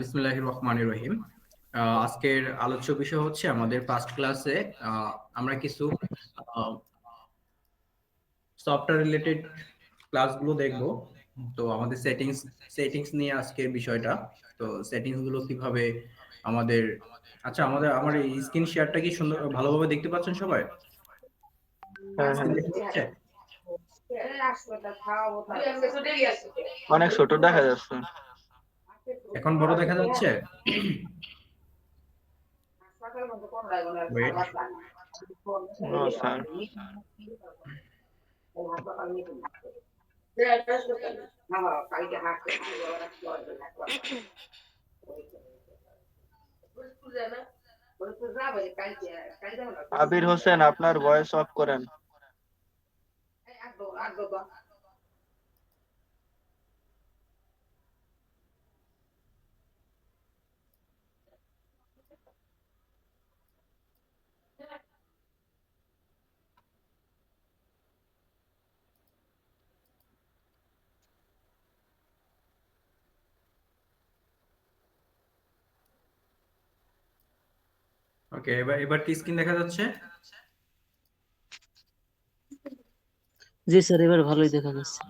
বিসমিল্লাহির রহমানির রহিম। আজকের আলোচ্য বিষয় হচ্ছে আমাদের ফার্স্ট ক্লাসে আমরা কিছু সফটওয়্যার রিলেটেড ক্লাসগুলো দেখব। তো আমাদের সেটিংস নিয়ে আজকের বিষয়টা। তো সেটিংস গুলো কিভাবে আমাদের আচ্ছা আমার এই স্ক্রিন শেয়ারটা কি সুন্দর ভালোভাবে দেখতে পাচ্ছেন সবাই? হ্যাঁ হ্যাঁ, স্ক্রিন দেখা যাচ্ছে? অনেক ছোট দেখা যাচ্ছে। এখন বড় দেখা যাচ্ছে? ওয়েট। ও স্যার, আবির হোসেন আপনার ভয়েস অফ করেন। ওকে, এবার এবার কি স্ক্রিন দেখা যাচ্ছে? জি স্যার, এবার ভালোই দেখা যাচ্ছে।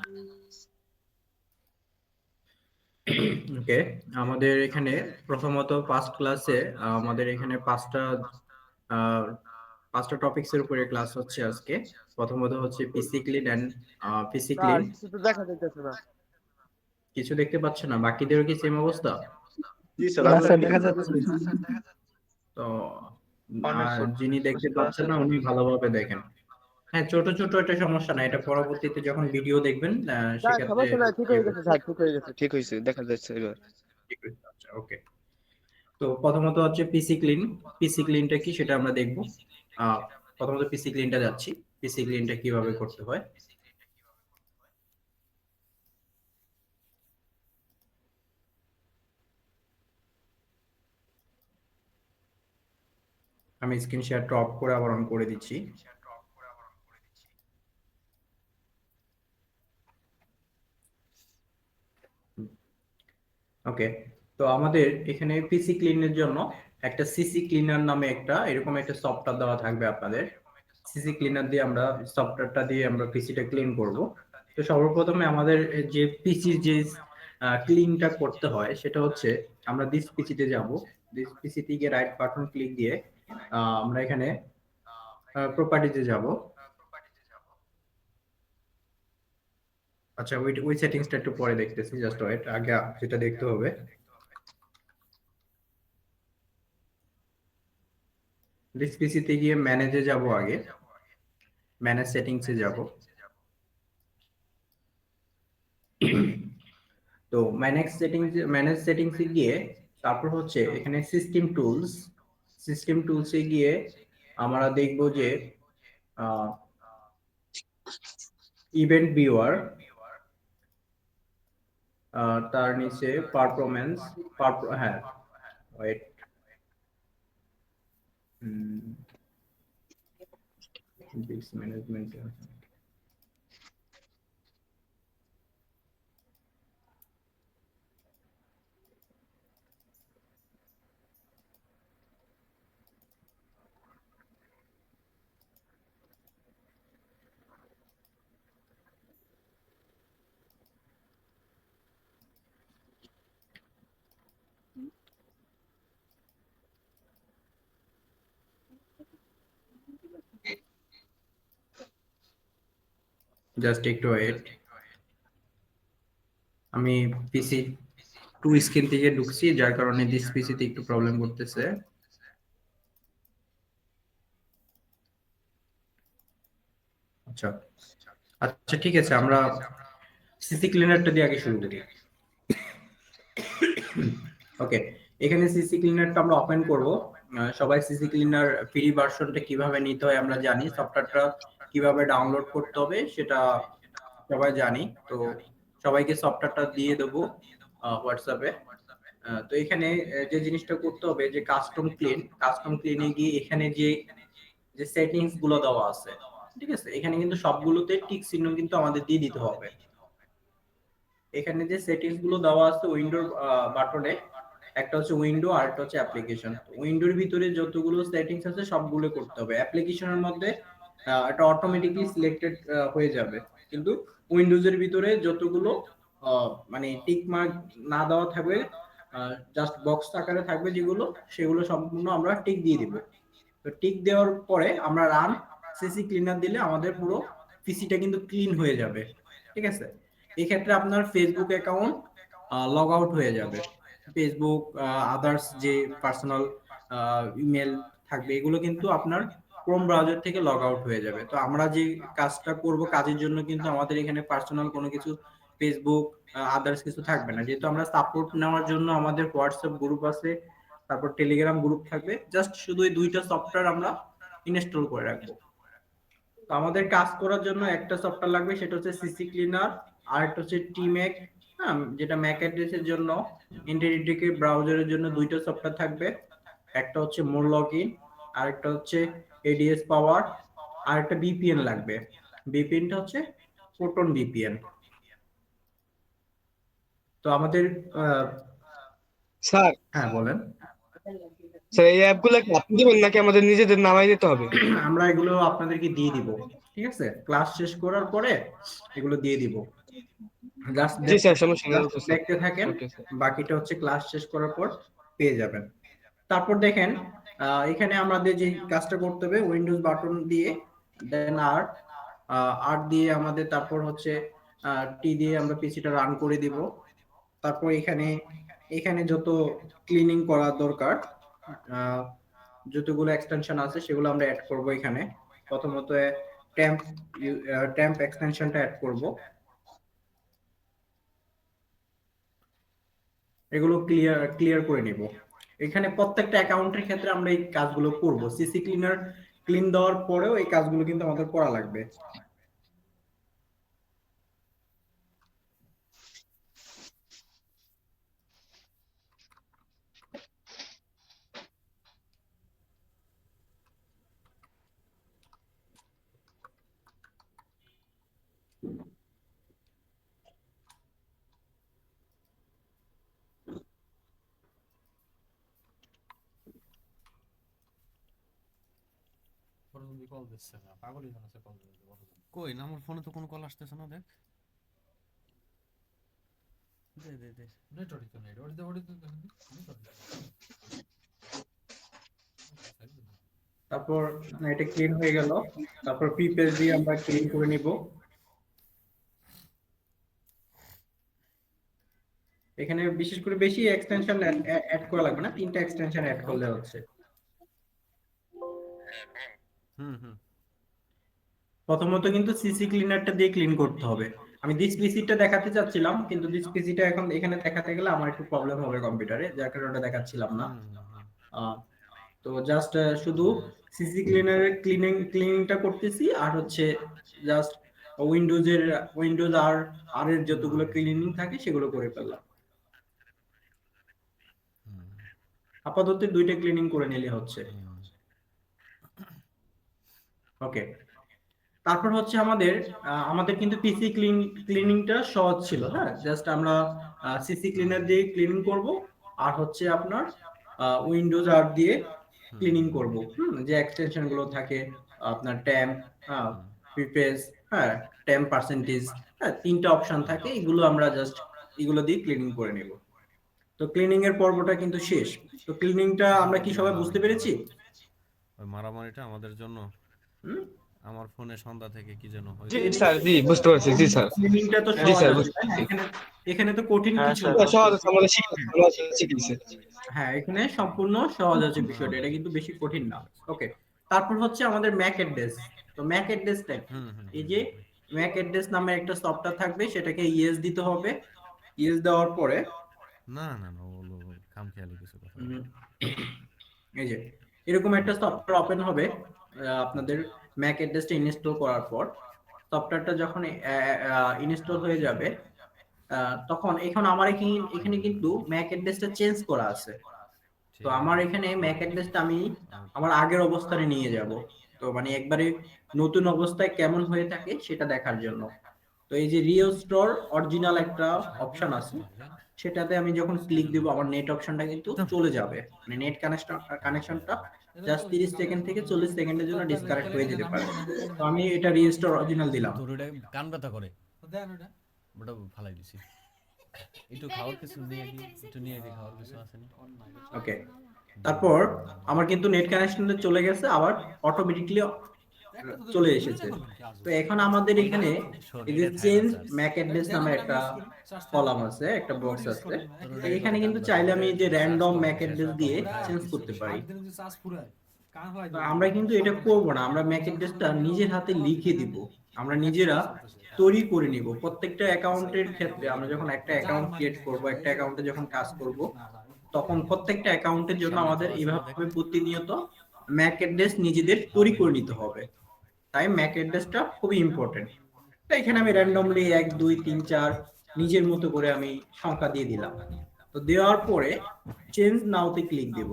ওকে, আমাদের এখানে প্রথমত ফার্স্ট ক্লাসে আমাদের এখানে আহ, পাঁচটা টপিকস এর উপরে ক্লাস হচ্ছে আজকে। প্রথমত হচ্ছে PC clean and PC sir clean. কিছু তো দেখা যাইতেছে না। কিছু দেখতে পাচ্ছে না? বাকিদেরও কি সেম অবস্থা? জি স্যার, না আপনার স্যার, কি দেখা যাচ্ছে। তো অনেক ছোট যিনি দেখতে বুঝতে পাচ্ছেন আছে। না উনি ভালোভাবে দেখেন। হ্যাঁ, ছোট ছোট এটা সমস্যা না, এটা পরবর্তীতে যখন ভিডিও দেখবেন না সেক্ষেত্রে সমস্যা নাই, ঠিক হয়ে গেছে স্যার, ঠিক হয়ে গেছে, ঠিক হয়েছে, দেখা যাচ্ছে এবার। ঠিক হয়ে যাচ্ছে। ওকে, তো প্রথমত হচ্ছে পিসি ক্লিন। পিসি ক্লিনটা কি সেটা আমরা দেখব। আহ প্রথমত পিসি ক্লিনটা যাচ্ছি। পিসি ক্লিনটা কিভাবে করতে হয় আমি স্ক্রিন শেয়ারটা অফ করে আবার অন করে দিচ্ছি। ওকে, তো আমাদের এখানে পিসি ক্লিনের জন্য একটা সিসি ক্লিনার নামে এরকম একটা সফটওয়্যার দেওয়া থাকবে আপনাদের। সিসি ক্লিনার দিয়ে আমরা সফটওয়্যারটা দিয়ে আমরা পিসিটা ক্লিন করব। তো সর্বপ্রথমে আমাদের যে পিসির যে ক্লিনটা করতে হয় সেটা হচ্ছে আমরা দিস পিসিতে যাব। দিস পিসিতে গিয়ে রাইট বাটন ক্লিক দিয়ে আমরা এখানে প্রপার্টিতে যাব। আচ্ছা, ওই ওই সেটিংসটা একটু পরে দেখতেছি, জাস্ট ওয়েট, আগে যেটা দেখতে হবে দিস পিসিতে গিয়ে ম্যানেজে যাব। আগে ম্যানেজ সেটিংসে যাব। তো ম্যানেজ সেটিংসে গিয়ে তারপর হচ্ছে এখানে সিস্টেম টুলসে গিয়ে আমরা দেখব যে ইভেন্ট ভিউয়ার, তার নিচে পারফরম্যান্স, হ্যাঁ, ওয়েট, ম্যানেজমেন্ট। জাস্ট একটু ওয়েট, আমি পিসি টু স্ক্রিন থেকে ঢুকছি যার কারণে দিস পিসিতে একটু প্রবলেম করতেছে। আচ্ছা আচ্ছা, ঠিক আছে, আমরা সিসি ক্লিনারটা দিয়ে আগে শুরু করি। ওকে, এখানে সিসি ক্লিনারটা আমরা ওপেন করব। সবাই সিসি ক্লিনার ফ্রি ভার্সনটা কিভাবে নিতে হয় আমরা জানি, সফটওয়্যারটা কিভাবে ডাউনলোড করতে হবে সেটা সবাই জানি। তো সবাইকে সফটওয়্যারটা দিয়ে দেবো হোয়াটসঅ্যাপে। তো এখানে যে জিনিসটা করতে হবে যে কাস্টম ক্লিনে গিয়ে এখানে যে যে সেটিংস গুলো দেওয়া আছে, ঠিক আছে, এখানে কিন্তু সবগুলোতে টিক চিহ্ন কিন্তু আমাদের দিয়ে দিতে হবে। এখানে যে সেটিংস গুলো দেওয়া আছে উইন্ডোর বাটনে, একটা হচ্ছে উইন্ডো আর একটা হচ্ছে অ্যাপ্লিকেশন। উইন্ডোর ভিতরে যতগুলো সেটিংস আছে সবগুলো করতে হবে। অ্যাপ্লিকেশনের মধ্যে এটা অটোমেটিকলি সিলেক্টেড হয়ে যাবে, কিন্তু উইন্ডোজের ভিতরে যতগুলো মানে টিক মার্ক না দেওয়া থাকবে, জাস্ট বক্স আকারে থাকবে যেগুলো, সেগুলো সম্পূর্ণ আমরা টিক দিয়ে দিব। তো টিক দেওয়ার পরে আমরা রান সিসি ক্লিনার দিলে আমাদের পুরো পিসিটা কিন্তু ক্লিন হয়ে যাবে। ঠিক আছে, এই ক্ষেত্রে আপনার ফেসবুক অ্যাকাউন্ট লগ আউট হয়ে যাবে। ফেসবুক, আদার্স যে পার্সোনাল ইমেল থাকবে, এগুলো কিন্তু আপনার ক্রোম ব্রাউজার থেকে লগ আউট হয়ে যাবে। তো আমরা যে কাজটা করব, কাজের জন্য কিন্তু আমাদের এখানে পার্সোনাল কোনো কিছু ফেসবুক আদার্স কিছু থাকবে না, যেহেতু আমরা সাপোর্ট নেওয়ার জন্য আমাদের হোয়াটসঅ্যাপ গ্রুপ আছে, তারপর টেলিগ্রাম গ্রুপ থাকবে। জাস্ট শুধু এই দুইটা সফটওয়্যার আমরা ইনস্টল করে রাখবো। তো আমাদের কাজ করার জন্য একটা সফটওয়্যার লাগবে, সেটা হচ্ছে সিসি ক্লিনার, আর একটা হচ্ছে টিম্যাক, হ্যাঁ, যেটা ম্যাক অ্যাড্রেসের জন্য। ইন্টারনেট ব্রাউজারের জন্য দুইটা সফটওয়্যার থাকবে, একটা হচ্ছে মোর লগইন, আর একটা হচ্ছে এডিএস পাওয়ার, আর একটা ভিপিএন লাগবে। ভিপিএনটা হচ্ছে প্রোটন ভিপিএন। তো আমাদের স্যার হ্যাঁ বলেন। স্যার এই অ্যাপগুলো কি আপনি দিবেন নাকি আমাদের নিজেদের নামাই দিতে হবে? আমরা এগুলো আপনাদেরকে দিয়ে দিব, ঠিক আছে, ক্লাস শেষ করার পরে এগুলো দিয়ে দিব। জাস্ট জি স্যার, সমস্যা নেই। দেখতে থাকেন, ওকে স্যার। বাকিটা হচ্ছে ক্লাস শেষ করার পর পেয়ে যাবেন। তারপর দেখেন এখানে আমাদের যে কাজটা করতে হবে, উইন্ডোজ বাটন দিয়ে দেন আর দিয়ে আমাদের, তারপর হচ্ছে টি দিয়ে আমরা পিসিটা রান করে দিব। তারপর এখানে এখানে যত ক্লিনিং করা দরকার, আহ, যতগুলো এক্সটেনশন আছে সেগুলো আমরা অ্যাড করব এখানে। প্রথমত ট্যাম্প ট্যাম্প এক্সটেনশনটা অ্যাড করব। এগুলো ক্লিয়ার করে নিব। এখানে প্রত্যেকটা অ্যাকাউন্টের ক্ষেত্রে আমরা এই কাজগুলো করব। সিসি ক্লিনার ক্লিন দেওয়ার পরেও এই কাজগুলো কিন্তু আমাদের করা লাগবে। কল দিচ্ছে না, পাগলই হচ্ছে কল দিতে। কই না, আমার ফোনে তো কোনো কল আসতেছে না, দেখ। দে দে দে, নেটওয়ার্ক তো নেই, ওটা তো তারপর এটা ক্লিন হয়ে গেল, তারপর প্রিপেজ দিয়ে আমরা ক্লিন করে নিব। এখানে বিশেষ করে বেশি এক্সটেনশন অ্যাড করা লাগবে না, 3টা এক্সটেনশন অ্যাড করলে হচ্ছে। হুম। প্রথমত কিন্তু সিসি ক্লিনারটা দিয়ে ক্লিন করতে হবে। আমি দিস পিসিটা দেখাতে চাচ্ছিলাম, কিন্তু দিস পিসিটা এখন এখানে দেখাতে গেলে আমার একটু প্রবলেম হবে কম্পিউটারে, যার কারণে ওটা দেখাচ্ছিলাম না। তো জাস্ট শুধু সিসি ক্লিনারের ক্লিনিংটা করতেছি, আর হচ্ছে জাস্ট উইন্ডোজ আর এর যতগুলো ক্লিনিং থাকে সেগুলো করে ফেললাম। আপাতত 2টা ক্লিনিং করে নিলে হচ্ছে। ওকে, তারপর হচ্ছে আমাদের কিন্তু পিসি ক্লিনিংটা সহজ ছিল। হ্যাঁ, জাস্ট আমরা সিসি ক্লিনার দিয়ে ক্লিনিং করব, আর হচ্ছে আপনার উইন্ডোজ আর দিয়ে ক্লিনিং করব। যে এক্সটেনশন গুলো থাকে, আপনার ট্যাম্প, প্রিপেজ, হ্যাঁ, ট্যাম্প পার্সেন্টেজ, হ্যাঁ, 3টা অপশন থাকে, এগুলো আমরা জাস্ট এগুলো দিয়ে ক্লিনিং করে নেব। তো ক্লিনিং এর পর্বটা কিন্তু শেষ। তো ক্লিনিংটা আমরা কি সবাই বুঝতে পেরেছি? ওই মারামারিটা আমাদের জন্য আমার ফোনে সন্ধ্যা থেকে কি যেন জি স্যার, জি বুঝতে পারছি। জি স্যার, ক্লিনিংটা তো জি সহজ স্যার আছে, বুঝতে তাই না? পারছি। এখানে তো কঠিন হ্যাঁ, কিছু স্যার। না। সহজ আছে, আমরা শিখেছি। হ্যাঁ, এখানে সম্পূর্ণ সহজ আছে বিষয়টা, এটা কিন্তু বেশি কঠিন না। ওকে, তারপর হচ্ছে আমাদের ম্যাক অ্যাড্রেস। তো ম্যাক অ্যাড্রেসটা এই যে ম্যাক অ্যাড্রেস নামে একটা সফটওয়্যার থাকবে, সেটাকে ইয়েস দিতে হবে। ইয়েস দেওয়ার পরে না ওগুলো খামখেয়ালি কিছু কথা। এই যে এরকম একটা সফটওয়্যার ওপেন হবে আপনাদের ম্যাক অ্যাড্রেসটা ইনস্টল করার পর। সফটওয়্যারটা যখন ইনস্টল হয়ে যাবে, তখন আমার এখানে কিন্তু ম্যাক অ্যাড্রেসটা চেঞ্জ করা আছে। তো আমার এখানে ম্যাক অ্যাড্রেসটা আমি আমার আগের অবস্থানে নিয়ে যাব। তো মানে একবারে নতুন অবস্থায় কেমন হয়ে থাকে সেটা দেখার জন্য। তো এই যে রিস্টোর অরিজিনাল একটা অপশন আছে, সেটাতে আমি যখন ক্লিক দিব আমার নেট অপশনটা কিন্তু চলে যাবে, মানে নেট কানেকশনটা জাস্ট 30 সেকেন্ড থেকে 40 সেকেন্ডের জন্য ডিসকানেক্ট হয়ে যেতে পারে। তো আমি এটা রিস্টোর অরিজিনাল দিলাম। তোর ওটা কান ব্যথা করে, ওটা ফালাই দিছি। একটু খাওয়ার কিছু নিয়ে কি, একটু নিয়ে কি খাওয়ার কিছু আছে নি? ওকে, তারপর আমার কিন্তু নেট কানেকশনটা চলে গেছে, আবার অটোমেটিকলি চলে এসেছে। তো এখন আমাদের এখানে শোন, এই যে এটা change thyroid charge. Mac address নামে একটা কলাম আছে, একটা বক্স আছে। তো এখানে কিন্তু চাইলে আমি যে র্যান্ডম ম্যাক অ্যাড্রেস দিয়ে চেঞ্জ করতে পারি। তো আমরা কিন্তু এটা করব না, আমরা ম্যাক অ্যাড্রেসটা নিজের হাতে লিখে দিব, আমরা নিজেরা তৈরি করে নিব। প্রত্যেকটা অ্যাকাউন্টের ক্ষেত্রে আমরা যখন একটা অ্যাকাউন্ট ক্রিয়েট করব, একটা অ্যাকাউন্টে যখন কাজ করব, তখন প্রত্যেকটা অ্যাকাউন্টের জন্য সামনে আমাদের খাওয়া ছিল দেখ। এইভাবে প্রতিনিয়ত ম্যাক অ্যাড্রেস নিজেদের তৈরি করে নিতে হবে। তাই ম্যাক অ্যাড্রেসটা খুবই ইম্পর্টেন্ট। তো এখানে আমি র্যান্ডমলি 1 2 3 4 নিজের মতো করে আমি সংখ্যা দিয়ে দিলাম। তো দেওয়ার পরে চেঞ্জ নাওতে ক্লিক দেব।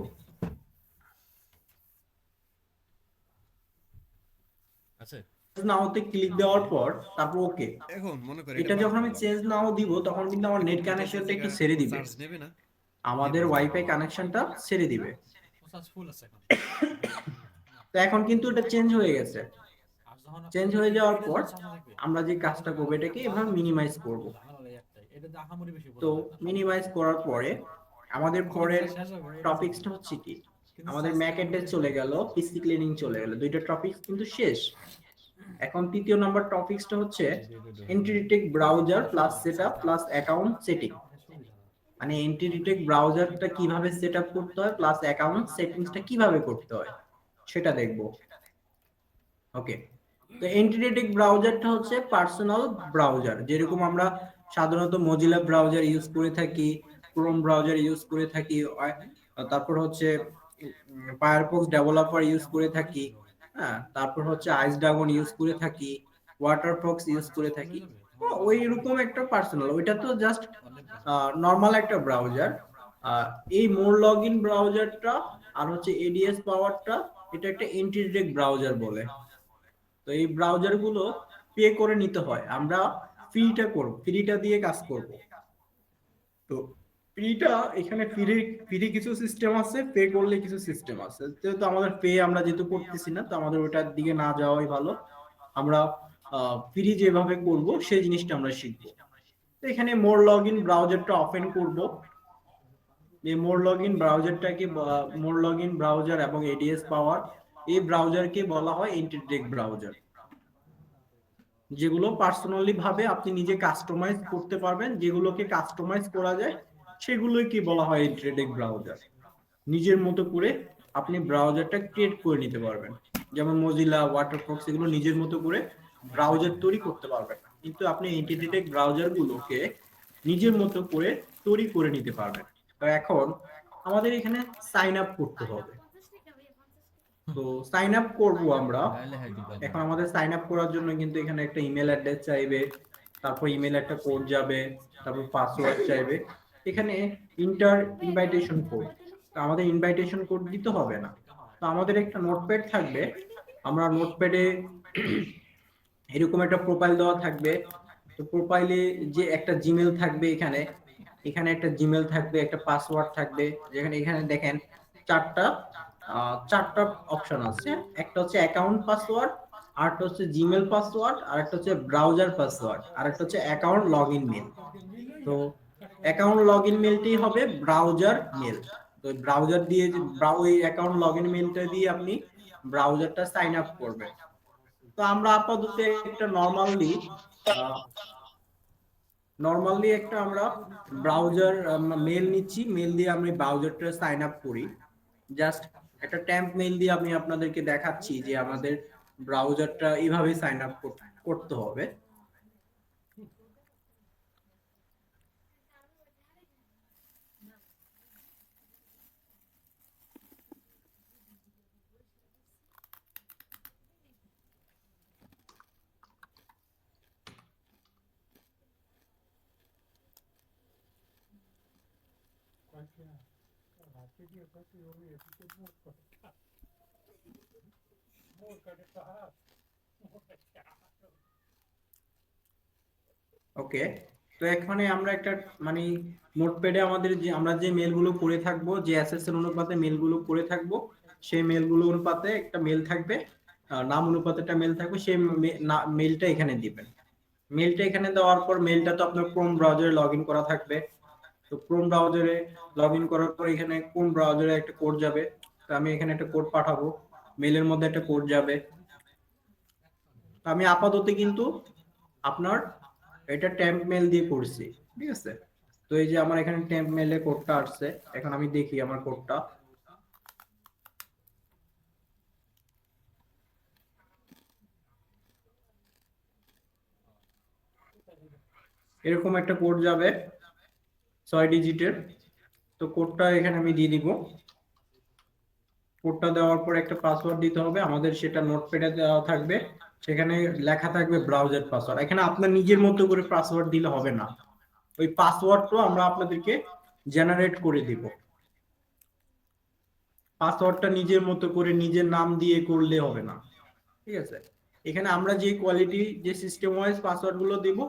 আছে নাওতে ক্লিক দেওয়ার পর তারপর ওকে। এখন মনে কর এটা যখন আমি চেঞ্জ নাও দিব তখন কিন্তু আমার নেট কানেকশনটা একটু ছেড়ে দিবে, চার্জ নেবে না, আমাদের ওয়াইফাই কানেকশনটা ছেড়ে দিবে। তো এখন কিন্তু এটা চেঞ্জ হয়ে গেছে। চেঞ্জ হয়ে যাওয়ার পর আমরা যে কাজটা করবো এটাকে এভাবে মিনিমাইজ করব। তো মিনিমাইজ করার পরে আমাদের পরের টপিকসটা হচ্ছে কি, আমাদের ম্যাক অ্যাড্রেস চলে গেল, পিসি ক্লিনিং চলে গেল, দুইটা টপিকস কিন্তু শেষ। এখন তৃতীয় নাম্বার টপিকসটা হচ্ছে entity tech browser plus setup plus account setting. মানে এন্টিটি টেক ব্রাউজারটা কিভাবে সেটআপ করতে হয় প্লাস অ্যাকাউন্ট সেটিংসটা কিভাবে করতে হয় সেটা দেখব। ওকে, তো এন্টিটি টেক ব্রাউজারটা হচ্ছে পার্সোনাল ব্রাউজার, যেরকম আমরা সাধারণত মজিলা ব্রাউজার ইউজ করে থাকি, ক্রোম ব্রাউজার ইউজ করে থাকি, তারপর হচ্ছে ফায়ারফক্স ডেভেলপার ইউজ করে থাকি, হ্যাঁ, তারপর হচ্ছে আইস ড্রাগন ইউজ করে থাকি, ওয়াটারফক্স ইউজ করে থাকি। ওই রকম একটা পার্সোনাল, ওইটা তো জাস্ট নরমাল একটা ব্রাউজার। এই মোর লগইন ব্রাউজারটা আর হচ্ছে এডিএস পাওয়ারটা, এটা একটা এন্টিটি টেক ব্রাউজার বলে। তো এই ব্রাউজার গুলো পে করে নিতে হয়, আমরা ফ্রিটা করব, ফ্রিটা দিয়ে কাজ করব। তো ফ্রিটা এখানে ফ্রি কিছু সিস্টেম আছে, পে করলে কিছু সিস্টেম আছে। যেহেতু আমাদের পে আমরা যেহেতু করতেছি না, তো আমাদের ওটার দিকে না যাওয়াই ভালো। আমরা ফ্রি যেভাবে করব সেই জিনিসটা আমরা শিখবো। তো এখানে মোর লগইন ব্রাউজারটা ওপেন করব। এই মোর লগইন ব্রাউজারটাকে, মোর লগইন ব্রাউজার এবং এডিএস পাওয়ার, এই ব্রাউজারকে বলা হয় এন্টিটি টেক ব্রাউজার, যেগুলো পার্সোনালি ভাবে আপনি নিজে কাস্টমাইজ করতে পারবেন। যেগুলোকে কাস্টমাইজ করা যায় সেগুলোই কি বলা হয় এন্টিটি টেক ব্রাউজার। নিজের মতো করে আপনি ব্রাউজারটা ক্রিয়েট করে নিতে পারবেন। যেমন মজিলা, ওয়াটারফক্স, এগুলো নিজের মতো করে ব্রাউজার তৈরি করতে পারবেন না, কিন্তু আপনি এন্টিটি টেক ব্রাউজার গুলোকে নিজের মতো করে তৈরি করে নিতে পারবেন। তো এখন আমাদের এখানে সাইন আপ করতে হবে। তো সাইন আপ করবো আমরা। এখন আমাদের সাইন আপ করার জন্য কিন্তু এখানে একটা ইমেল অ্যাড্রেস চাইবে, তারপর ইমেল একটা কোড যাবে, তারপর পাসওয়ার্ড চাইবে। এখানে ইনভাইটেশন কোড, তো আমাদের ইনভাইটেশন কোড দিতে হবে না। তো আমাদের একটা নোটপ্যাড থাকবে, আমরা নোটপ্যাডে এরকম একটা প্রোফাইল দেওয়া থাকবে। তো প্রোফাইলে যে একটা জিমেল থাকবে, এখানে এখানে একটা জিমেল থাকবে, একটা পাসওয়ার্ড থাকবে, যেখানে এখানে দেখেন চারটা অপশন আছে। একটা হচ্ছে অ্যাকাউন্ট পাসওয়ার্ড, আরেকটা হচ্ছে জিমেল পাসওয়ার্ড, আরেকটা হচ্ছে ব্রাউজার পাসওয়ার্ড, আরেকটা হচ্ছে অ্যাকাউন্ট লগইন মেল। তো অ্যাকাউন্ট লগইন মেলটাই হবে ব্রাউজার মেল। তো ব্রাউজার দিয়ে ওই অ্যাকাউন্ট লগইন মেলটা দিয়ে আপনি ব্রাউজারটা সাইন আপ করবেন। তো আমরা আপাতত একটা নরমালি একটা আমরা ব্রাউজার মেল নিচ্ছি, মেল দিয়ে আমি ব্রাউজারটা সাইন আপ করি। জাস্ট একটা ট্যাম্প মেল দিয়ে আমি আপনাদেরকে দেখাচ্ছি যে আমাদের ব্রাউজারটা এইভাবে সাইন আপ করতে হবে। ওকে, তো এখানে আমরা একটা মানে নোটপ্যাডে আমাদের যে আমরা যে মেলগুলো করে থাকবো, যে এসএসএন অনুপাতে মেলগুলো করে থাকবো, সেই মেলগুলো অনুপাতে একটা মেল থাকবে, নাম অনুপাতে একটা মেল থাকবে, সেই মেলটা এখানে দিবেন। মেলটা এখানে দেওয়ার পর মেলটা তো আপনার ক্রোম ব্রাউজারে লগ ইন করা থাকবে। তো ক্রোম ব্রাউজারে লগ ইন করার পর এখানে কোন ব্রাউজারে একটা কোড যাবে, তো আমি এখানে একটা কোড পাঠাবো, মেলের মধ্যে একটা কোড যাবে। তো আমি আপাতত কিন্তু আপনার এটা টেম্প মেল দিয়ে করছি, ঠিক আছে। তো এই যে আমার এখানে টেম্প মেলে কোডটা আসছে, এখন আমি দেখি আমার কোডটা। এরকম একটা কোড যাবে 6 ডিজিটের। তো কোডটা এখানে আমি দিয়ে দিব। কোডটা দেওয়ার পর একটা পাসওয়ার্ড দিতে হবে আমাদের, সেটা নোটপ্যাডে দেওয়া থাকবে, সেখানে লেখা থাকবে ব্রাউজার পাসওয়ার্ড। এখানে আপনার নিজের মতো করে পাসওয়ার্ড দিলে হবে না, ওই পাসওয়ার্ডটা আমরা আপনাদেরকে জেনারেট করে দিব। পাসওয়ার্ডটা নিজের মতো করে নিজের নাম দিয়ে করলে হবে না, ঠিক আছে। এখানে আমরা যে কোয়ালিটি যে সিস্টেম ওয়াইজ পাসওয়ার্ড গুলো দিব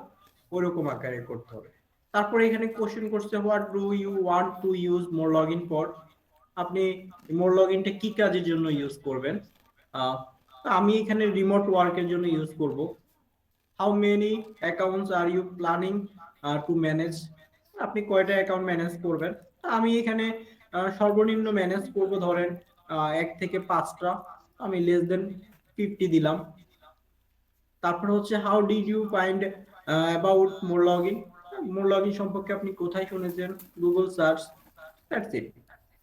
ওরকম আকারে করতে হবে। তারপরে এখানে কোশ্চেন করছে what do you want to use more login for, আপনি মোর লগইনটা কি কাজের জন্য ইউজ করবেন। আমি এখানে রিমোট ওয়ার্কের জন্য ইউজ করব। How many accounts are you planning to manage, আপনি কয়টা অ্যাকাউন্ট ম্যানেজ করবেন। আমি এখানে সর্বনিম্ন ম্যানেজ করব ধরেন 1 থেকে 5টা, আমি লেস দেন 50 দিলাম। তারপর হচ্ছে how did you find about more login, more login সম্পর্কে আপনি কোথায় শুনেছেন, গুগল সার্চ, দ্যাটস ইট।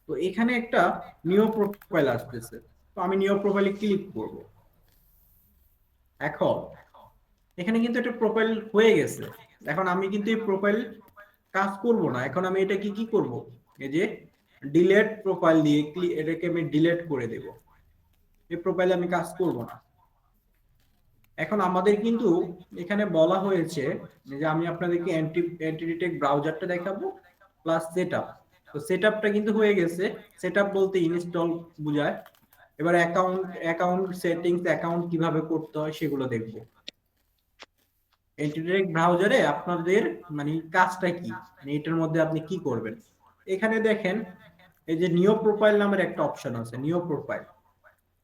তো এখানে একটা নিউ প্রোফাইল আসতেছে, তো আমি নিউ প্রোফাইলে ক্লিক করব। এখন এখানে কিন্তু একটা প্রোফাইল হয়ে গেছে। এখন আমি কিন্তু এই প্রোফাইল কাজ করব না, এখন আমি এটা কি করব, এই যে ডিলিট প্রোফাইল দিয়ে এটাকে আমি ডিলিট করে দেব। এই প্রোফাইলে আমি কাজ করব না। এখন আমাদের কিন্তু এখানে বলা হয়েছে যে আমি আপনাদেরকে এন্টিটিটেক ব্রাউজারটা দেখাবো প্লাস সেটআপ। তো সেটআপটা কিন্তু হয়ে গেছে, সেটআপ বলতে ইনস্টল বোঝায়। এবার অ্যাকাউন্ট সেটিংস, অ্যাকাউন্ট কিভাবে করতে হয় সেগুলো দেখব। এন্টিটিটেক ব্রাউজারে আপনাদের মানে কাজটা কি, মানে এটার মধ্যে আপনি কি করবেন। এখানে দেখেন এই যে নিউ প্রোফাইল নামের একটা অপশন আছে, নিউ প্রোফাইল।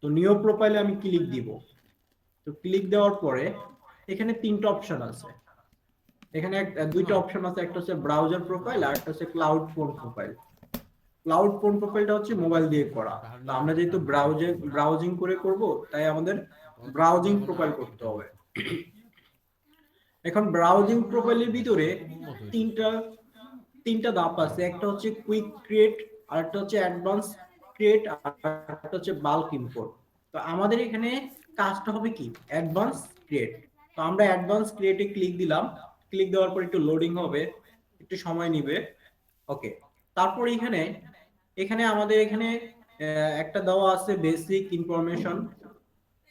তো নিউ প্রোফাইলে আমি ক্লিক দিব। তো ক্লিক দেওয়ার পরে এখানে 3টা অপশন আছে, এখানে দুইটা অপশন আছে, একটা হচ্ছে ব্রাউজার প্রোফাইল আর একটা হচ্ছে cloud phone profile. Cloud phone প্রোফাইলটা হচ্ছে মোবাইল দিয়ে করা, তো আমরা যেহেতু ব্রাউজিং করে করব তাই আমাদের ব্রাউজিং প্রোফাইল করতে হবে। এখন ব্রাউজিং প্রোফাইলের ভিতরে তিনটা ধাপ আছে, একটা হচ্ছে কুইক ক্রিয়েট, আর একটা হচ্ছে অ্যাডভান্স ক্রিয়েট, আর একটা হচ্ছে বাল্ক ইম্পোর্ট। তো আমাদের এখানে কাজটা হবে কি অ্যাডভান্স ক্রিয়েট। তো আমরা অ্যাডভান্স ক্রিয়েটে ক্লিক দিলাম, ক্লিক দেওয়ার পর একটু লোডিং হবে, একটু সময় নিবে। ওকে, তারপর এখানে আমাদের এখানে একটা দেওয়া আছে বেসিক ইনফরমেশন।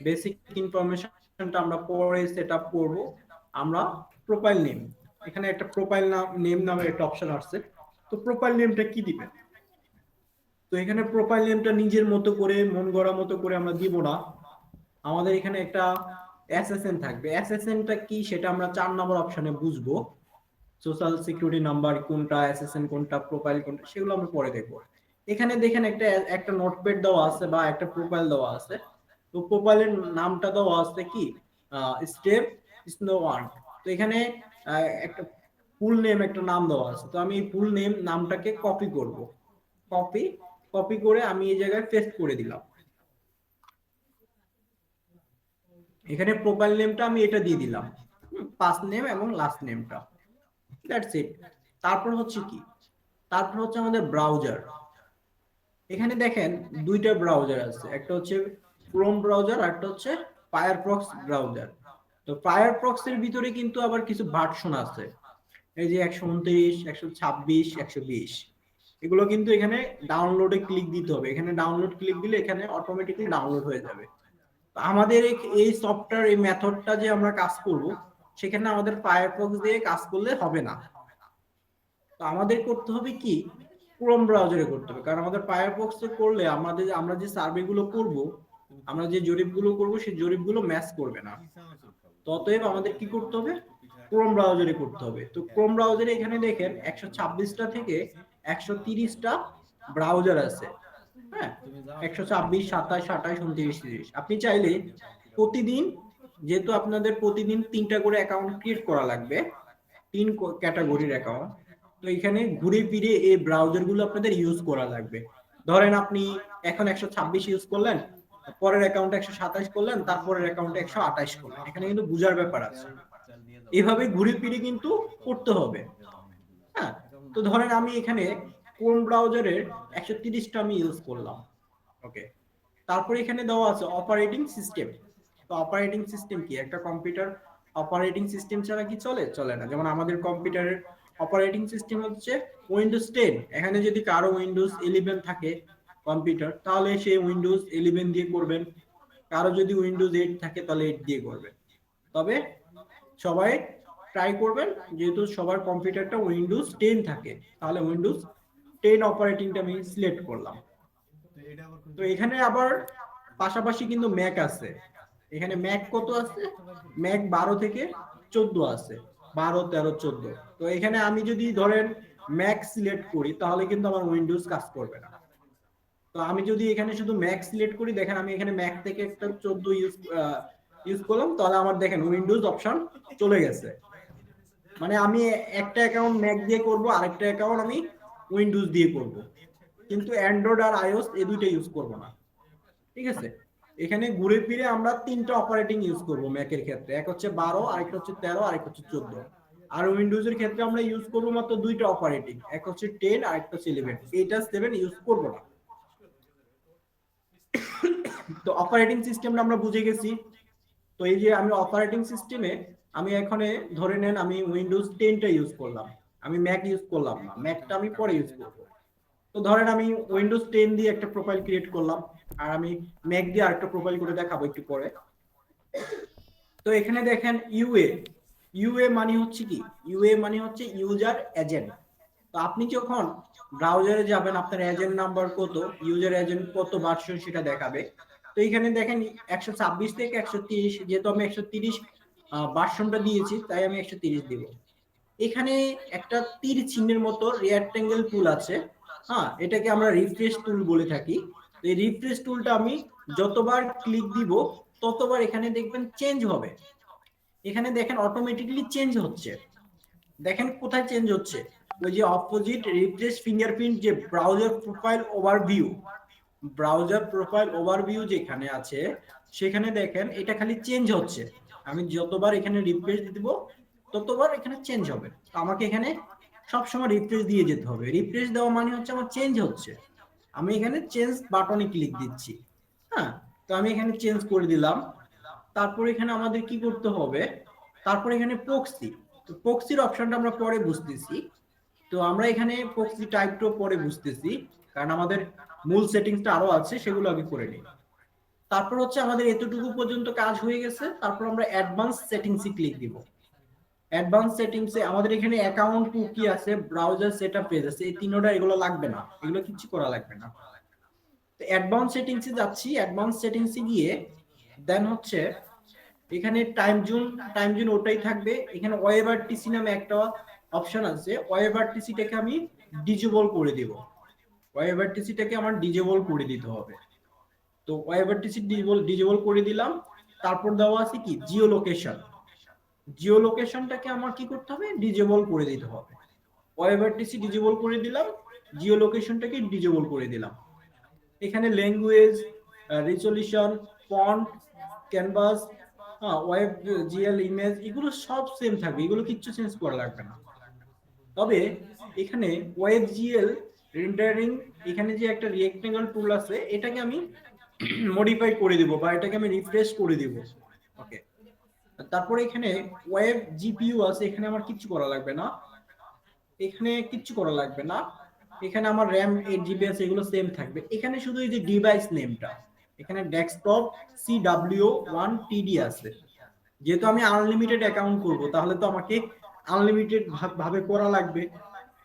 বেসিক ইনফরমেশনটা আমরা পরে সেটআপ করব। আমরা প্রোফাইল নেম, এখানে একটা প্রোফাইল নেম নামের একটা অপশন আসছে। তো প্রোফাইল নেমটা কি দিবেন, তো এখানে প্রোফাইল নেমটা নিজের মতো করে মন গড়া মতো করে আমরা দিব না। আমাদের এখানে একটা এসএসএন থাকবে, এসএসএনটা কি সেটা আমরা 4 নম্বর অপশনে বুঝবো। সোশ্যাল সিকিউরিটি নাম্বার কোনটা, এসএসএন কোনটা, প্রোফাইল কোনটা, সেগুলো আমরা পরে দেখবো। এখানে দেখেন একটা নোটপ্যাড দেওয়া আছে বা একটা প্রোফাইল দেওয়া আছে। তো প্রোফাইলের নামটা দেওয়া আছে কি স্টেপ স্নো ওয়ান। তো এখানে একটা ফুল নেম একটা নাম দেওয়া আছে, তো আমি ফুল নেম নামটাকে কপি করব। কপি করে আমি এই জায়গায় পেস্ট করে দিলাম। এখানে প্রোফাইল নেমটা আমি এটা দিয়ে দিলাম, ফার্স্ট নেম এবং লাস্ট নেমটা, দ্যাটস ইট। তারপর হচ্ছে কি, তারপর হচ্ছে আমাদের ব্রাউজার। এখানে দেখেন দুইটা ব্রাউজার আছে, একটা হচ্ছে ক্রোম ব্রাউজার আর একটা হচ্ছে ফায়ারফক্স ব্রাউজার। তো ফায়ারফক্স এর ভিতরে কিন্তু আবার কিছু ভার্সন আছে, এই যে 129, 126, 120, এগুলো কিন্তু এখানে ডাউনলোডে ক্লিক দিতে হবে। এখানে ডাউনলোড ক্লিক দিলে এখানে অটোমেটিক্যালি ডাউনলোড হয়ে যাবে। তো আমাদের এই সফটওয়্যার এই মেথডটা যে আমরা কাজ করব, সেখানে আমাদের ফায়ারফক্স দিয়ে কাজ করলে হবে না। তো আমাদের করতে হবে কি ক্রোম ব্রাউজারে করতে হবে, কারণ আমাদের ফায়ারফক্সে করলে আমরা যে সার্ভে গুলো করব, আমরা যে জরিপগুলো করব সেই জরিপগুলো ম্যাচ করবে না। ততএব আমাদের কি করতে হবে, ক্রোম ব্রাউজারে করতে হবে। তো ক্রোম ব্রাউজারে এখানে দেখেন 126টা থেকে 130টা ব্রাউজার আছে। হ্যাঁ, 126, 27, 28, 29, 30। আপনি চাইলে প্রতিদিন, যেহেতু আপনাদের প্রতিদিন 3টা করে অ্যাকাউন্ট ক্রিয়েট করা লাগবে, 3 ক্যাটাগরির অ্যাকাউন্ট, তো এখানে ঘুরে ফিরে এই ব্রাউজারগুলো আপনাদের ইউজ করা লাগবে। ধরেন আপনি এখন 126 ইউজ করলেন, পরের অ্যাকাউন্টে 127 করলেন, তারপরের অ্যাকাউন্টে 128 করলেন। এখানে কিন্তু বুঝার ব্যাপার আছে। এভাবে ঘুরে ফিরে কিন্তু করতে হবে। হ্যাঁ, তো ধরেন আমি এখানে কোন ব্রাউজারের 130টা আমি ইউজ করলাম। ওকে, তারপর এখানে দেওয়া আছে অপারেটিং সিস্টেম। তো অপারেটিং সিস্টেম কি? একটা কম্পিউটার অপারেটিং সিস্টেম ছাড়া কি চলে? চলে না। যেমন আমাদের কম্পিউটারের অপারেটিং সিস্টেম হচ্ছে উইন্ডোজ 10। এখানে যদি কারো উইন্ডোজ 11 থাকে কম্পিউটার, তাহলে সে উইন্ডোজ 11 দিয়ে করবেন। কারো যদি উইন্ডোজ 8 থাকে তাহলে 8 দিয়ে করবেন। তবে সবাই ট্রাই করবেন, যেহেতু সবার কম্পিউটারটা উইন্ডোজ 10 থাকে, তাহলে উইন্ডোজ 10 অপারেটিংটা আমি সিলেক্ট করলাম। তো এখানে আবার পাশাপাশি কিন্তু ম্যাক আছে। এখানে ম্যাক কত আছে? ম্যাক 12 থেকে 14 আছে, 12, 13, 14। তো এখানে আমি যদি ধরেন ম্যাক সিলেক্ট করি, তাহলে কিন্তু আমার উইন্ডোজ কাজ করবে না। তো আমি যদি এখানে শুধু ম্যাক সিলেক্ট করি, দেখেন আমি এখানে ম্যাক থেকে একটা 14 ইউজ করলাম, তাহলে আমার দেখেন উইন্ডোজ অপশন চলে গেছে। মানে আমি একটা অ্যাকাউন্ট ম্যাক দিয়ে করব, আরেকটা অ্যাকাউন্ট আমি উইন্ডোজ দিয়ে করব, কিন্তু অ্যান্ড্রয়েড আর আইওএস এই দুইটা ইউজ করব না। ঠিক আছে, এখানে ঘুরে ফিরে আমরা 3টা অপারেটিং ইউজ করব ম্যাকের ক্ষেত্রে। এক হচ্ছে 12, আরেকটা হচ্ছে 13, আরেকটা হচ্ছে 14। আর উইন্ডোজের ক্ষেত্রে আমরা ইউজ করব মাত্র 2টা অপারেটিং, এক হচ্ছে 10, আরেকটা হচ্ছে 11। 8 আর 7 ইউজ করব না। তো অপারেটিং সিস্টেমটা আমরা বুঝে গেছি। তো এই যে আমি অপারেটিং সিস্টেমে আমি এখানে ধরে নেন আমি উইন্ডোজ 10টা ইউজ করলাম, আমি ম্যাক ইউজ করলাম না, ম্যাকটা আমি পরে ইউজ করব। তো ধরেন আমি উইন্ডোজ 10 দিয়ে একটা প্রোফাইল ক্রিয়েট করলাম, আর আমি ম্যাক দিয়ে আরেকটা প্রোফাইল করে দেখাবো একটু পরে। তো এখানে দেখেন ইউএ মানে হচ্ছে কি? ইউএ মানে হচ্ছে ইউজার এজেন্ট। তো আপনি যখন ব্রাউজারে যাবেন, আপনার এজেন্ট নাম্বার কত, ইউজার এজেন্ট কত ভার্সন সেটা দেখাবে। তো এখানে দেখেন 126 থেকে 130, যেহেতু আমি 130 ভার্সনটা দিয়েছি, তাই আমি 130 দিব। এখানে একটা তীর চিহ্নের মতো রেক্ট্যাঙ্গেল টুল আছে। হ্যাঁ, এটাকে আমরা রিফ্রেশ টুল বলে থাকি। এই রিফ্রেশ টুলটা আমি যতবার ক্লিক দিব, ততবার এখানে দেখবেন চেঞ্জ হবে। এখানে দেখেন অটোমেটিক্যালি চেঞ্জ হচ্ছে। দেখেন কোথায় চেঞ্জ হচ্ছে? ওই যে অপোজিট রিফ্রেশ ফিঙ্গারপ্রিন্ট, যে ব্রাউজার প্রোফাইল ওভারভিউ যেখানে আছে, সেখানে দেখেন এটা খালি চেঞ্জ হচ্ছে। আমি যতবার এখানে রিফ্রেশ দিব, ততবার এখানে চেঞ্জ হবে। তো আমাকে এখানে সবসময় রিফ্রেশ দিয়ে যেতে হবে। রিফ্রেশ দেওয়া মানে হচ্ছে আমার চেঞ্জ হচ্ছে। আমি এখানে চেঞ্জ বাটনে ক্লিক দিচ্ছি। হ্যাঁ, তো আমি এখানে চেঞ্জ করে দিলাম। তারপর এখানে আমাদের কি করতে হবে? তারপর এখানে প্রক্সি। তো প্রক্সির অপশনটা আমরা পরে বুঝতেছি। তো আমরা এখানে প্রক্সি টাইপটাও পরে বুঝতেছি, কারণ আমাদের মূল সেটিংসটা আরো আছে, সেগুলো আগে করে নিই। তারপর হচ্ছে আমাদের এতটুকু পর্যন্ত কাজ হয়ে গেছে। তারপর আমরা অ্যাডভান্স সেটিংসে ক্লিক দিব। অ্যাডভান্স সেটিংসে আমাদের এখানে অ্যাকাউন্ট কুকি আছে, ব্রাউজার সেটআপ পেজ আছে, এই তিনটা এগুলো লাগবে না, এগুলো কিছু করা লাগবে না। তো অ্যাডভান্স সেটিংসে যাচ্ছি। অ্যাডভান্স সেটিংসে গিয়ে দেন হচ্ছে এখানে টাইম জোন ওটাই থাকবে। এখানে ওয়েবআরটিসি নামে একটা অপশন আছে, ওয়েবআরটিসিটাকে আমি ডিজেবল করে দেব। ওয়েবআরটিসিটাকে আমার ডিজেবল করে দিতে হবে। তো ওয়েবআরটিসি ডিজেবল করে দিলাম। তারপর দেওয়া আছে কি জিও লোকেশনটাকে আমার কি করতে হবে? ডিজেবল করে দিতে হবে। ওয়েবআরটিসি ডিজেবল করে দিলাম, জিও লোকেশনটাকে ডিজেবল করে দিলাম। এখানে language, resolution, font, canvas, web GL, image, এগুলো সব সেম থাকবে, এগুলো কিচ্ছু চেঞ্জ করা লাগবে না। তবে এখানে ওয়েব জিএল রেন্ডারিং, এখানে যে একটা রেক্ট্যাঙ্গেল টুল আছে, এটাকে আমি মডিফাই করে দিব, বা এটাকে আমি রিফ্রেশ করে দিব। ওকে, তারপরে এখানে ওয়েব জিপিইউ আছে, এখানে আমার কিচ্ছু করা লাগবে না। এখানে আমার র্যাম 8 GB আছে, এগুলো সেম থাকবে। এখানে শুধু এই যে ডিভাইস নেমটা, এখানে ডেস্কটপ CW1TD আছে। যেহেতু আমি আনলিমিটেড অ্যাকাউন্ট করব, তাহলে তো আমাকে আনলিমিটেড ভাবে করা লাগবে।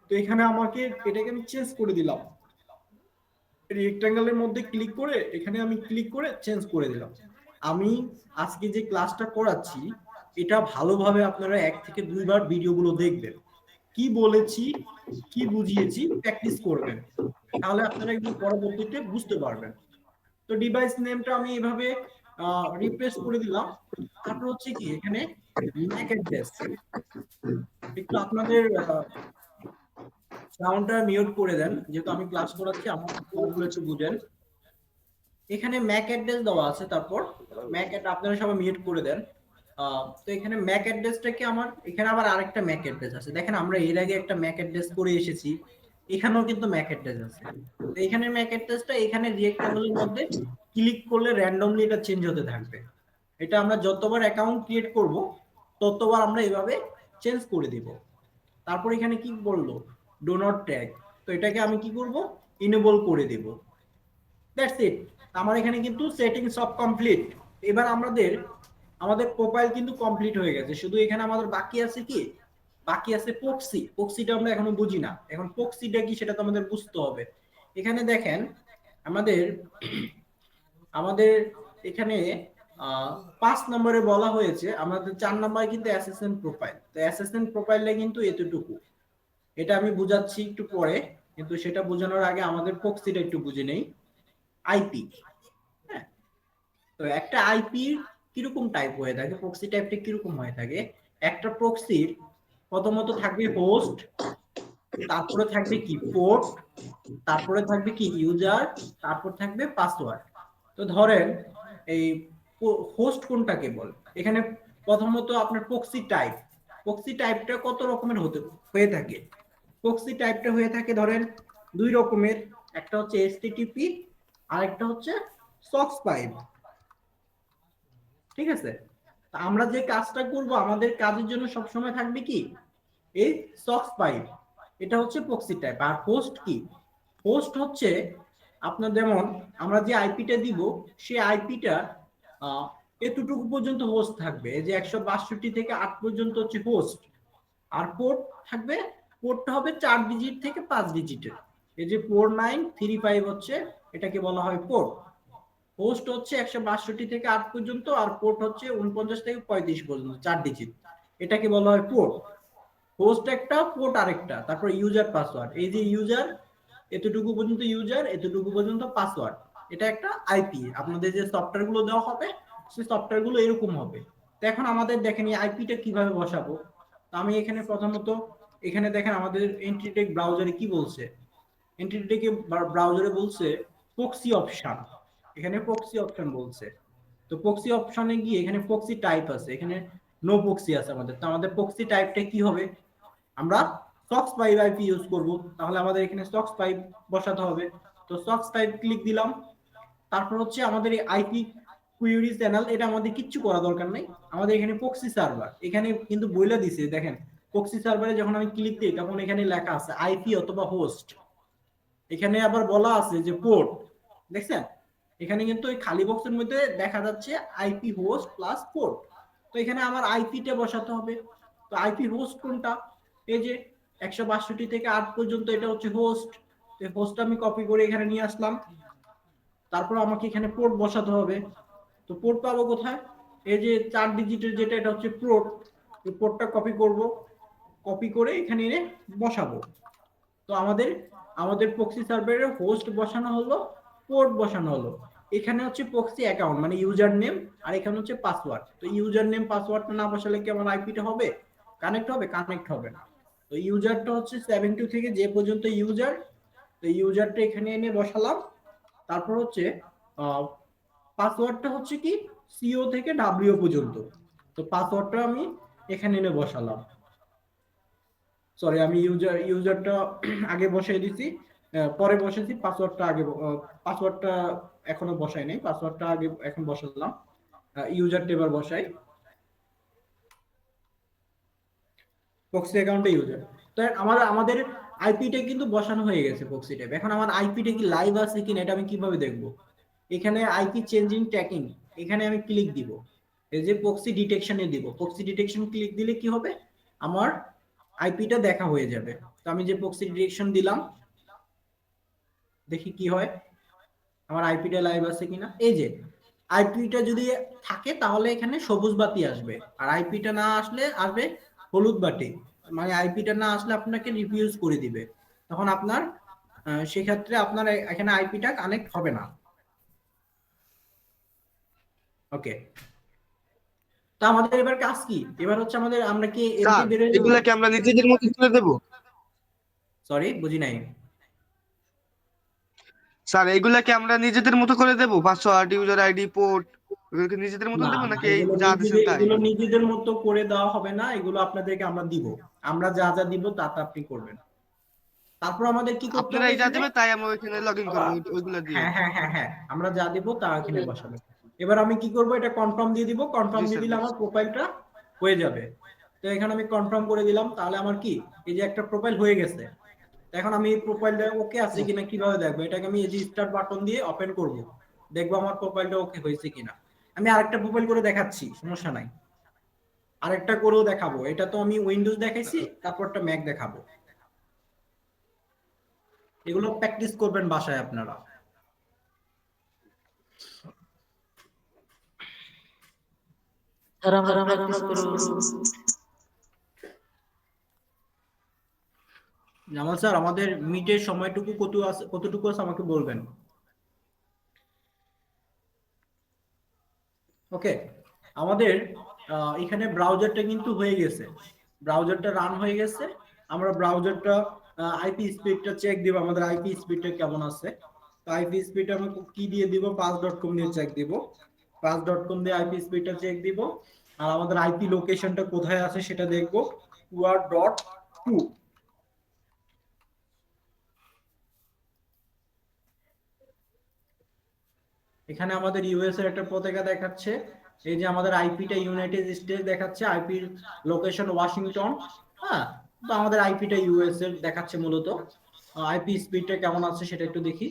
তো এখানে আমাকে এটাকে আমি চেঞ্জ করে দিলাম। রেক্ট্যাঙ্গেলের মধ্যে ক্লিক করে এখানে আমি ক্লিক করে চেঞ্জ করে দিলাম। আমি আজকে যে ক্লাসটা করাচ্ছি, এটা ভালোভাবে আপনারা 1 থেকে 2 বার ভিডিওগুলো দেখবেন, কি বলেছি কি বুঝিয়েছি প্র্যাকটিস করবেন, তাহলে আপনারা এগুলো পরবর্তীতে বুঝতে পারবেন। তো ডিভাইস নেমটা আমি এভাবে রিপ্লেস করে দিলাম। তারপর হচ্ছে কি এখানে ম্যাক অ্যাড্রেস, একটু আপনাদের সাউন্ডটা মিউট করে দেন, যেহেতু আমি ক্লাস করাচ্ছি, আমার কথাগুলো একটু বুঝেন। এখানে ম্যাক অ্যাড্রেস দেওয়া আছে, তারপর ম্যাক আপনারা সবাই মিউট করে দেন। তো এখানে ম্যাক অ্যাড্রেসটা কি আমার এখানে আবার আরেকটা ম্যাক অ্যাড্রেস আছে, দেখেন আমরা এর আগে একটা ম্যাক অ্যাড্রেস করে এসেছি, এখানেও কিন্তু ম্যাক অ্যাড্রেস আছে। তো এখানে ম্যাক অ্যাড্রেসটা এখানে রেক্টেঙ্গলের মধ্যে ক্লিক করলে র্যান্ডমলি এটা চেঞ্জ হতে থাকবে। এটা আমরা যতবার অ্যাকাউন্ট ক্রিয়েট করব ততবার আমরা এভাবে চেঞ্জ করে দিব। তারপর এখানে কি বললো, ডো নট ট্যাগ, তো এটাকে আমি কি করব, ইনেবল করে দেব। That's it. আমার এখানে কিন্তু সেটিং সব কমপ্লিট। এবার আমাদের প্রোফাইল কিন্তু কমপ্লিট হয়ে গেছে, শুধু এখানে আমাদের বাকি আছে কি, বাকি আছে প্রক্সি। প্রক্সিটা আমরা এখনো বুঝি না, এখন প্রক্সিটা কি সেটা তো আমাদের বুঝতে হবে। এখানে দেখেন আমাদের আমাদের এখানে 5 নম্বরে বলা হয়েছে, আমাদের 4 নম্বরে কিন্তু অ্যাসেসমেন্ট প্রোফাইল। তো অ্যাসেসমেন্ট প্রোফাইলটা কিন্তু এতটুকু, এটা আমি বুঝাচ্ছি একটু পরে, কিন্তু সেটা বোঝানোর আগে আমাদের প্রক্সিটা একটু বুঝে নেই। আইপি, হ্যাঁ, তো একটা আইপি কিরকম টাইপ হয়ে থাকে, প্রক্সি টাইপটা কিরকম হয়ে থাকে। একটা প্রক্সির প্রথমত থাকবে হোস্ট, তারপরে থাকবে কি পোর্ট, তারপরে থাকবে কি ইউজার, তারপর থাকবে পাসওয়ার্ড। তো ধরেন এই হোস্ট কোনটাকে বল, এখানে প্রথমত আপনার প্রক্সি টাইপ, প্রক্সি টাইপটা কত রকমের হয়ে থাকে। প্রক্সি টাইপটা হয়ে থাকে ধরেন 2 রকমের, একটা হচ্ছে এসটিটিপি আর একটা হচ্ছে সক্স পাইপ, ঠিক আছে। তা আমরা যে কাজটা করব আমাদের কাজের জন্য সব সময় থাকবে কি এই সক্স পাইপ, এটা হচ্ছে প্রক্সি টাইপ। আর হোস্ট কি, হোস্ট হচ্ছে আপনার যেমন আমরা যে আইপিটা দিব সেই আইপিটা এতটুকু পর্যন্ত হোস্ট থাকবে, এই যে 162 থেকে 8 পর্যন্ত হচ্ছে হোস্ট। আর পোর্ট থাকবে, পোর্টটা হবে 4 ডিজিট থেকে 5 ডিজিটের, এই যে 4935 হচ্ছে, এটাকে বলা হয় পোর্ট। হোস্ট হচ্ছে 162 থেকে 8 পর্যন্ত, আর পোর্ট হচ্ছে 49 থেকে 35 পর্যন্ত 4 ডিজিট, এটাকে বলা হয় পোর্ট। হোস্ট একটা, পোর্ট আরেকটা। তারপর ইউজার পাসওয়ার্ড, এই যে ইউজার এতটুকু পর্যন্ত ইউজার, এতটুকু পর্যন্ত পাসওয়ার্ড, এটা একটা আইপি। আপনাদের যে সফটওয়্যার গুলো দেওয়া হবে সেই সফটওয়্যার গুলো এরকম হবে। তো এখন আমাদের দেখেন এই আইপিটা কিভাবে বসাবো। তো আমি এখানে প্রথমত এখানে দেখেন আমাদের এন্ট্রিটেক ব্রাউজারে কি বলছে, এন্ট্রিটেক ব্রাউজারে বলছে প্রক্সি অপশন, এখানে প্রক্সি অপশন বলছে। তো প্রক্সি অপশনে গিয়ে এখানে প্রক্সি টাইপ আছে, এখানে নো প্রক্সি আছে আমাদের। তো আমাদের প্রক্সি টাইপটা কি হবে, আমরা সক্স পাইপ আইপি ইউজ করব, তাহলে আমাদের এখানে সক্স পাইপ বসাতে হবে। তো সক্স পাইপ ক্লিক দিলাম। তারপর হচ্ছে আমাদের এই আইপি কুইরি চ্যানেল, এটা আমাদের কিচ্ছু করা দরকার নাই, আমাদের এখানে প্রক্সি সার্ভার, এখানে কিন্তু বইলা দিছে দেখেন প্রক্সি সার্ভারে যখন আমি ক্লিক দিই তখন এখানে লেখা আছে আইপি অথবা হোস্ট, এখানে আবার বলা আছে যে পোর্ট, দেখছেন এখানে কিন্তু ওই খালি বক্সের মধ্যে দেখা যাচ্ছে আইপি হোস্ট প্লাস পোর্ট। তো এখানে আমার আইপিটা বসাতে হবে। তো আইপি হোস্ট কোনটা, এই যে 162 থেকে 8 পর্যন্ত, এটা হচ্ছে হোস্ট। তো হোস্টটা আমি কপি করে এখানে নিয়ে আসলাম। তারপর আমাকে এখানে পোর্ট বসাতে হবে। তো পোর্ট পাবো কোথায়, এই যে 4 ডিজিটের যেটা, এটা হচ্ছে পোর্ট। এই পোর্টটা কপি করব, কপি করে এখানে এনে বসাবো। তো আমাদের প্রক্সি সার্ভারে হোস্ট বসানো হলো, পোর্ট বসানো হলো। এখানে হচ্ছে প্রক্সি অ্যাকাউন্ট মানে ইউজার নেম, আর এখানে হচ্ছে পাসওয়ার্ড। তো ইউজার নেম পাসওয়ার্ডটা না বসালে কি আমার আইপিটা হবে, কানেক্ট হবে? কানেক্ট হবে না। তো ইউজারটা হচ্ছে 72 থেকে যে পর্যন্ত ইউজার, তো ইউজারটা এখানে এনে বসালাম। তারপর হচ্ছে পাসওয়ার্ডটা হচ্ছে কি সিও থেকে ডাব্লিউ পর্যন্ত। তো পাসওয়ার্ডটা আমি এখানে এনে বসালাম। সরি, আমি ইউজারটা আগে বসাই দিছি, পরে বসেছি। পাসওয়ার্ডটা এখনো বসাই নাই, পাসওয়ার্ডটা আগে এখন বসালাম। ইউজারটা এবার বসাই, প্রক্সি অ্যাকাউন্টে ইউজার। তো আমাদের আইপিটা কিন্তু বসানো হয়ে গেছে প্রক্সি টাইপ। এখন আমার আইপিটা কি লাইভ আছে কিনা এটা আমি কিভাবে দেখবো, এখানে আইপি চেঞ্জিং ট্র্যাকিং, এখানে আমি ক্লিক দিব, এই যে প্রক্সি ডিটেকশনে দিব। প্রক্সি ডিটেকশন ক্লিক দিলে কি হবে, আমার আইপিটা দেখা হয়ে যাবে। তো আমি যে প্রক্সি ডিটেকশন দিলাম, দেখি কি হয়, আমার আইপিটা লাইভ আছে কিনা। এই যে আইপিটা যদি থাকে তাহলে এখানে সবুজ বাতি আসবে, আর আইপিটা না আসলে আসবে হলুদ বাতি। মানে আইপিটা না আসলে আপনাকে রিফিউজ করে দিবে, তখন আপনার সেক্ষেত্রে আপনার এখানে আইপিটা কানেক্ট হবে না। ওকে, তো আমাদের এবার কাজ কি? এবার হচ্ছে আমাদের, আমরা কি এমপি স্যার বের হয়ে এগুলা কি আমরা নিজেদের মতো করে দেব? সরি বুঝি নাই। স্যার এগুলা কি আমরা নিজেদের মতো করে দেব? পাসওয়ার্ড, ইউজার আইডি, পোর্ট, এগুলো কি নিজেদের মতন না দেবো না, নাকি এই এগুলো যা দিচ্ছেন তাই? এগুলো নিজেদের মতো করে দেওয়া হবে না, এগুলো আপনাদেরকে আমরা দিব। আমরা যা যা দিব তা তা আপনি করবেন। তারপর আমাদের কি করতে আপনারা হবে এই যা এখানে? দেবে তাই আমরা ওইখানে লগ ইন করবো, ওইগুলা দিয়ে। হ্যাঁ হ্যাঁ হ্যাঁ হ্যাঁ, আমরা যা দিব তা এখানে বসাবে। এবার আমি কি করব, এটা কনফার্ম দিয়ে দিব। কনফার্ম জি দিয়ে স্যার, দিলে আমার প্রোফাইলটা হয়ে যাবে। তো এখানে আমি কনফার্ম করে দিলাম, তাহলে আমার কি এই যে একটা প্রোফাইল হয়ে গেছে। তো এখন আমি এই প্রোফাইলটা ওকে আছে কিনা কিভাবে দেখবো? এটাকে আমি এই যে স্টার্ট বাটন দিয়ে ওপেন করব, দেখবো আমার প্রোফাইলটা ওকে হয়েছে কিনা। আমি আরেকটা প্রোফাইল করে দেখাচ্ছি, সমস্যা নাই। আরেকটা করেও দেখাবো। এটা তো আমি উইন্ডোজ দেখাইছি, তারপরটা ম্যাক দেখাবো। এগুলো প্র্যাকটিস করবেন বাসায় আপনারা। স্যার আমরা প্র্যাকটিস করব। জামাল স্যার, আমাদের মিটের সময়টুকু কতটুকু আছে আমাকে বলবেন। ওকে, আমাদের এখানে ব্রাউজারটা কিন্তু হয়ে গেছে, ব্রাউজারটা রান হয়ে গেছে। আমরা ব্রাউজারটা আইপি স্পিডটা চেক দিব, আমাদের আইপি স্পিডটা কেমন আছে। তো আইপি স্পিডটা আমি কি দিয়ে দিব? pass.com দিয়ে চেক দিব। pass.com দিয়ে আইপি স্পিডটা চেক দিব। আর আমাদের আইপি লোকেশনটা কোথায় আছে সেটা দেখব, 2r.2। এখানে আমাদের ইউএস এর একটা পতাকা দেখাচ্ছে। এই যে আমাদের আইপিটা ইউনাইটেড স্টেটস দেখাচ্ছে, আইপি লোকেশন ওয়াশিংটন। হ্যাঁ, তো আমাদের আইপিটা ইউএস এর দেখাচ্ছে মূলত। আইপি স্পিডটা কেমন আছে সেটা একটু দেখি।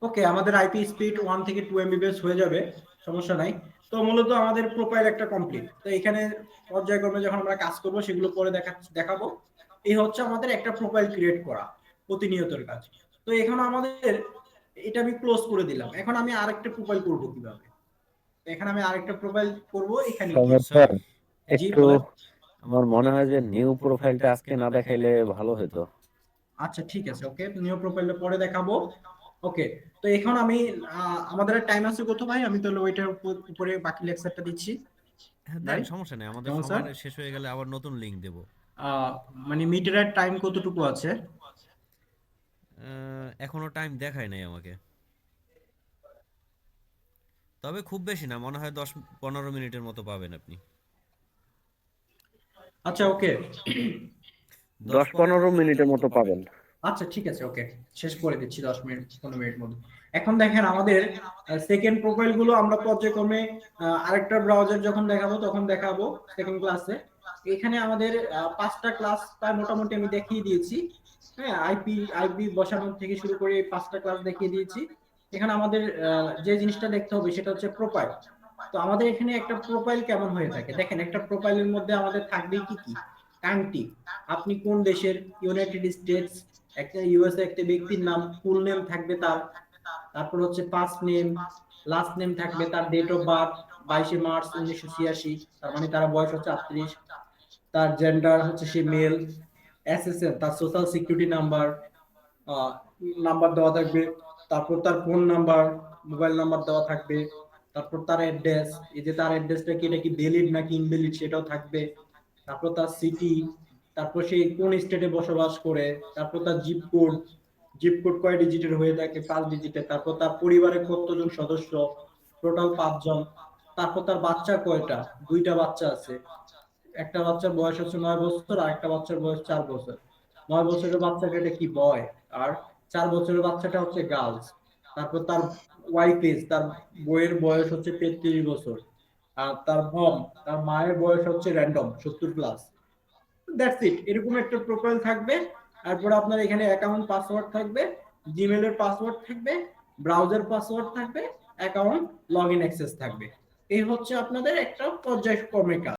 ওকে, আমাদের আইপি স্পিড 1 থেকে 2 এমবিপিএস হয়ে যাবে, সমস্যা নাই। তো মূলত আমাদের প্রোফাইল একটা কমপ্লিট। তো এখানে পর্যায়ক্রমে যখন আমরা কাজ করব সেগুলো পরে দেখাবো। এই হচ্ছে আমাদের একটা প্রোফাইল ক্রিয়েট করা, প্রতিনিয়তের কাজ। তো এখন আমাদের এটা আমি ক্লোজ করে দিলাম। এখন আমি আরেকটা প্রোফাইল করব কিভাবে? এখানে আমি আরেকটা প্রোফাইল করব, এখানে গিয়ে। স্যার জি একটু বলেন। আমার মনে হয় যে নিউ প্রোফাইলটা আজকে না দেখাইলে ভালো হতো। আচ্ছা ঠিক আছে, ওকে, নিউ প্রোফাইলটা পরে দেখাবো। ওকে, তো এখন আমি আমাদের টাইম আছে কত ভাই? আমি তাহলে ওইটার উপরে বাকি লেকচারটা দিচ্ছি। হ্যাঁ ভাই দেন, সমস্যা নেই, আমাদের যেমন স্যার, সময় শেষ হয়ে গেলে আবার নতুন লিংক দেব। মানে মিটারের টাইম কতটুকু আছে? এখনো টাইম দেখায় নাই আমাকে, তবে খুব বেশি না, মনে হয় 10-15 মিনিটের মতো পাবেন আপনি। আচ্ছা ওকে, 10-15 মিনিটের মতো পাবেন। আচ্ছা ঠিক আছে, ওকে, শেষ করে দিচ্ছি 10 মিনিট 15 মিনিট মধ্যে। এখন দেখেন আমাদের সেকেন্ড প্রোফাইল গুলো আমরা পর্যায়ক্রমে আরেকটা ব্রাউজার যখন দেখাবো তখন দেখাবো সেকেন্ড ক্লাসে। এখানে আমাদের 5টা ক্লাস প্রায় মোটামুটি আমি দেখিয়ে দিয়েছি। হ্যাঁ, আইপি বসানোর থেকে শুরু করে 5টা ক্লাস দেখিয়ে দিয়েছি। এখানে আমাদের যে জিনিসটা দেখতে হবে সেটা হচ্ছে প্রোফাইল। তো আমাদের এখানে একটা প্রোফাইল কেমন হয়ে থাকে দেখেন, একটা প্রোফাইলের মধ্যে আমাদের থাকবে কি কি কান্ট্রি, আপনি কোন দেশের, ইউনাইটেড স্টেটস, একটা ইউএসএ একটা ব্যক্তির নাম, ফুল নেম থাকবে তার, তারপর হচ্ছে ফার্স্ট নেম, লাস্ট নেম থাকবে, তার ডেট অফ বার্থ 22শে মার্চ 1986, তার মানে তার বয়স হচ্ছে 38, তার জেন্ডার হচ্ছে সে মেল, এসএসএন তার সোশ্যাল সিকিউরিটি নাম্বার নাম্বার দেওয়া থাকবে, তারপর তার ফোন নাম্বার, মোবাইল নাম্বার দেওয়া থাকবে, তারপর তার অ্যাড্রেস, এই যে তার অ্যাড্রেসটা কি এটা কি ভ্যালিড নাকি ইনভ্যালিড সেটাও থাকবে, তারপর তার সিটি, তারপর সে কোন স্টেটে বসবাস করে, তারপর তার জিপ কোড, জিপ কোড কয় ডিজিটের হয়ে থাকে? 5 ডিজিটের। তারপর তার পরিবারে কতজন সদস্য? টোটাল 5 জন। তারপর তার বাচ্চা কয়টা? 2টা বাচ্চা আছে। একটা বাচ্চার বয়স হচ্ছে 9 বছর, আর একটা বাচ্চার বয়স 4 বছর। 9 বছরের বাচ্চাটা এটা কি বয়, আর 4 বছরের বাচ্চাটা হচ্ছে গার্লস। তারপর তার ওয়াইফ এজ, তার বইয়ের বয়স হচ্ছে 33 বছর। আর তার মম, তার মায়ের বয়স হচ্ছে র্যান্ডম 70 প্লাস। দ্যাটস ইট, এরকম একটা প্রোফাইল থাকবে। তারপর আপনার এখানে অ্যাকাউন্ট পাসওয়ার্ড থাকবে, জিমেলের পাসওয়ার্ড থাকবে, ব্রাউজার পাসওয়ার্ড থাকবে, অ্যাকাউন্ট লগইন অ্যাক্সেস থাকবে। এই হচ্ছে আপনাদের একটা পর্যায়ক্রমিক কাজ।